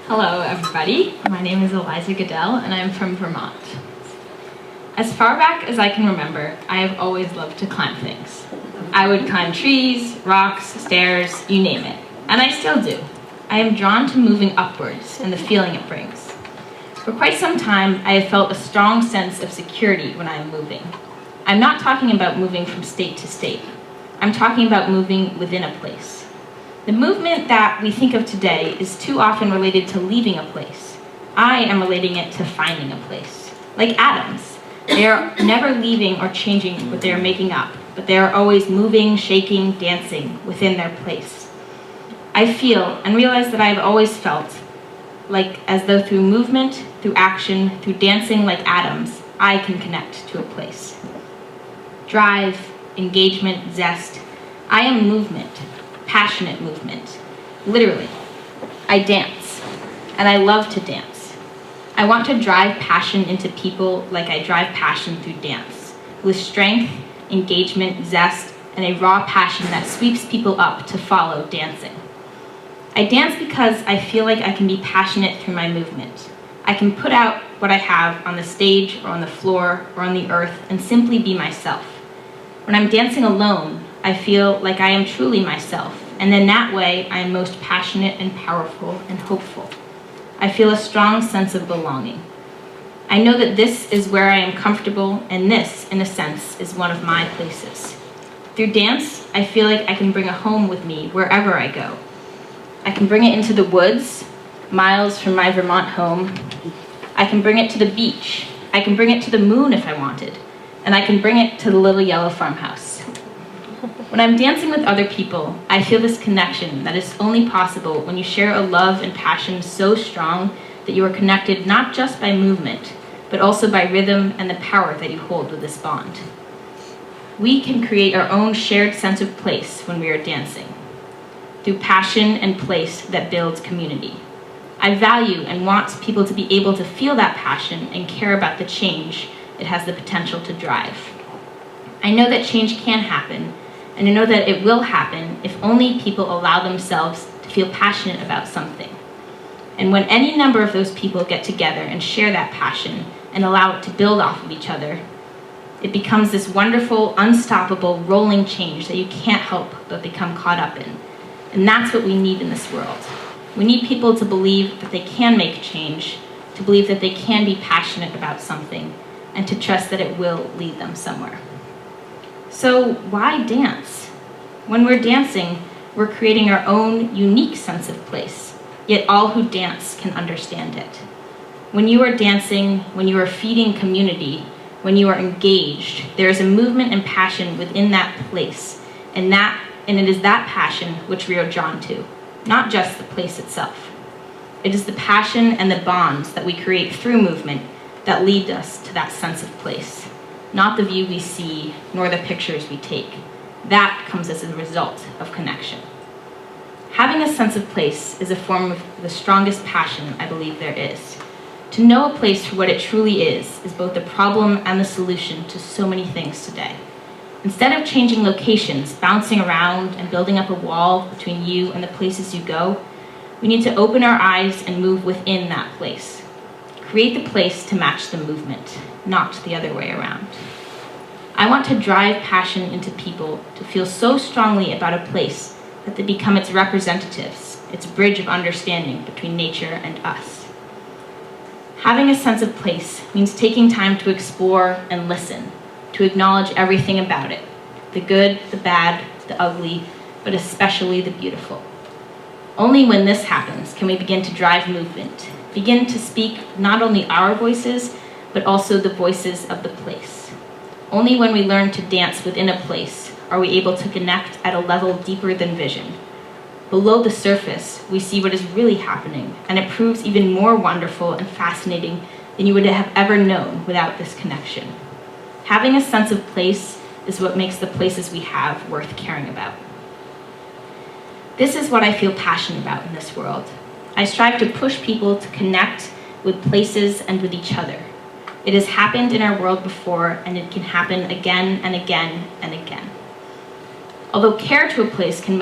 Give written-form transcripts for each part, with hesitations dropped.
Hello, everybody. My name is Eliza and I'm from Vermont. As far back as I can remember, I have always loved to climb things. I would climb trees, rocks, stairs, you name it, and I still do. I am drawn to moving upwards and the feeling it brings. For quite some time, I have felt a strong sense of security when I am moving. I'm not talking about moving from state to state. I'm talking about moving within a place. The movement that we think of today is too often related to leaving a place. I am relating it to finding a place. Like atoms, they are never leaving or changing what they are making up, but they are always moving, shaking, dancing within their place. I feel and realize that I have always felt like as though through movement, through action, through dancing like atoms, I can connect to a place. Drive, engagement, zest. I am movement. Passionate movement. Literally. I dance, and I love to dance. I want to drive passion into people like I drive passion through dance, with strength, engagement, zest, and a raw passion that sweeps people up to follow dancing. I dance because I feel like I can be passionate through my movement. I can put out what I have on the stage or on the floor or on the earth and simply be myself. When I'm dancing alone, I feel like I am truly myself, and in that way, I am most passionate and powerful and hopeful. I feel a strong sense of belonging. I know that this is where I am comfortable, and this, in a sense, is one of my places. Through dance, I feel like I can bring a home with me wherever I go. I can bring it into the woods, miles from my Vermont home. I can bring it to the beach. I can bring it to the moon if I wanted, and I can bring it to the little yellow farmhouse. When I'm dancing with other people, I feel this connection that is only possible when you share a love and passion so strong that you are connected not just by movement, but also by rhythm and the power that you hold with this bond. We can create our own shared sense of place when we are dancing, through passion and place that builds community. I value and want people to be able to feel that passion and care about the change it has the potential to drive. I know that change can happen, and I know that it will happen if only people allow themselves to feel passionate about something. And when any number of those people get together and share that passion and allow it to build off of each other, it becomes this wonderful, unstoppable, rolling change that you can't help but become caught up in. And that's what we need in this world. We need people to believe that they can make change, to believe that they can be passionate about something, and to trust that it will lead them somewhere. So why dance? When we're dancing, we're creating our own unique sense of place, yet all who dance can understand it. When you are dancing, when you are feeding community, when you are engaged, there is a movement and passion within that place, and it is that passion which we are drawn to, not just the place itself. It is the passion and the bonds that we create through movement that lead us to that sense of place. Not the view we see, nor the pictures we take. That comes as a result of connection. Having a sense of place is a form of the strongest passion I believe there is. To know a place for what it truly is both the problem and the solution to so many things today. Instead of changing locations, bouncing around, and building up a wall between you and the places you go, we need to open our eyes and move within that place. Create the place to match the movement, not the other way around. I want to drive passion into people to feel so strongly about a place that they become its representatives, its bridge of understanding between nature and us. Having a sense of place means taking time to explore and listen, to acknowledge everything about it, the good, the bad, the ugly, but especially the beautiful. Only when this happens can we begin to drive movement, begin to speak not only our voices, but also the voices of the place. Only when we learn to dance within a place are we able to connect at a level deeper than vision. Below the surface, we see what is really happening, and it proves even more wonderful and fascinating than you would have ever known without this connection. Having a sense of place is what makes the places we have worth caring about. This is what I feel passionate about in this world. I strive to push people to connect with places and with each other. It has happened in our world before, and it can happen again and again and again. Although care to a place can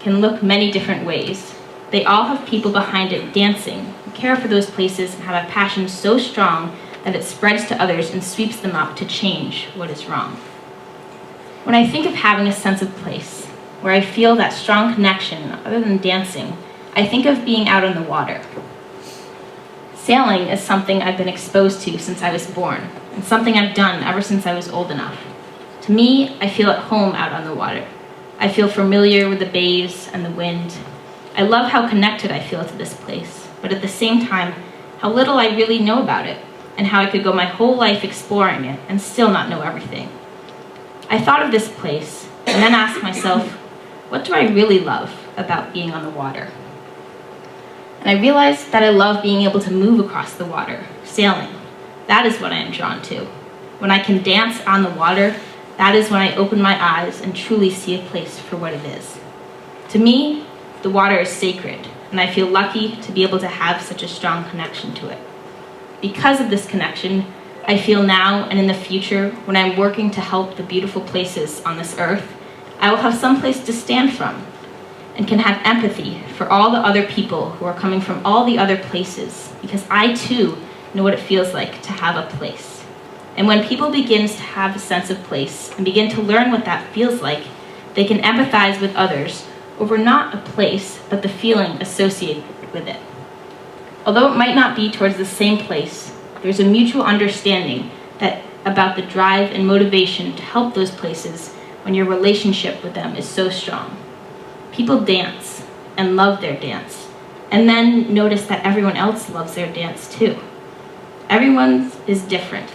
look many different ways, They all have people behind it dancing, who care for those places and have a passion so strong that it spreads to others and sweeps them up to change what is wrong. When I think of having a sense of place, where I feel that strong connection other than dancing, I think of being out on the water. Sailing is something I've been exposed to since I was born, and something I've done ever since I was old enough. To me, I feel at home out on the water. I feel familiar with the bays and the wind. I love how connected I feel to this place, but at the same time, how little I really know about it, and how I could go my whole life exploring it and still not know everything. I thought of this place, and then asked myself, what do I really love about being on the water? And I realized that I love being able to move across the water, sailing. That is what I am drawn to. When I can dance on the water, that is when I open my eyes and truly see a place for what it is. To me, the water is sacred, and I feel lucky to be able to have such a strong connection to it. Because of this connection, I feel now and in the future, when I'm working to help the beautiful places on this earth, I will have some place to stand from and can have empathy for all the other people who are coming from all the other places, because I too know what it feels like to have a place. And when people begin to have a sense of place and begin to learn what that feels like, they can empathize with others over not a place, but the feeling associated with it. Although it might not be towards the same place, there's a mutual understanding about the drive and motivation to help those places when your relationship with them is so strong. People dance and love their dance, and then notice that everyone else loves their dance too. Everyone is different,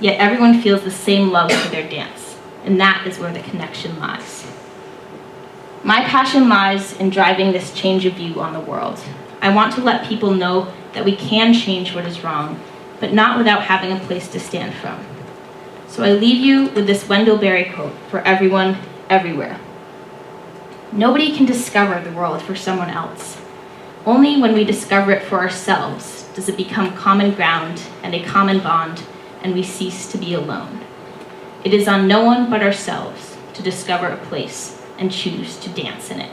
yet everyone feels the same love for their dance, and that is where the connection lies. My passion lies in driving this change of view on the world. I want to let people know that we can change what is wrong, but not without having a place to stand from. So I leave you with this Wendell Berry quote for everyone, everywhere. Nobody can discover the world for someone else. Only when we discover it for ourselves does it become common ground and a common bond, and we cease to be alone. It is on no one but ourselves to discover a place and choose to dance in it.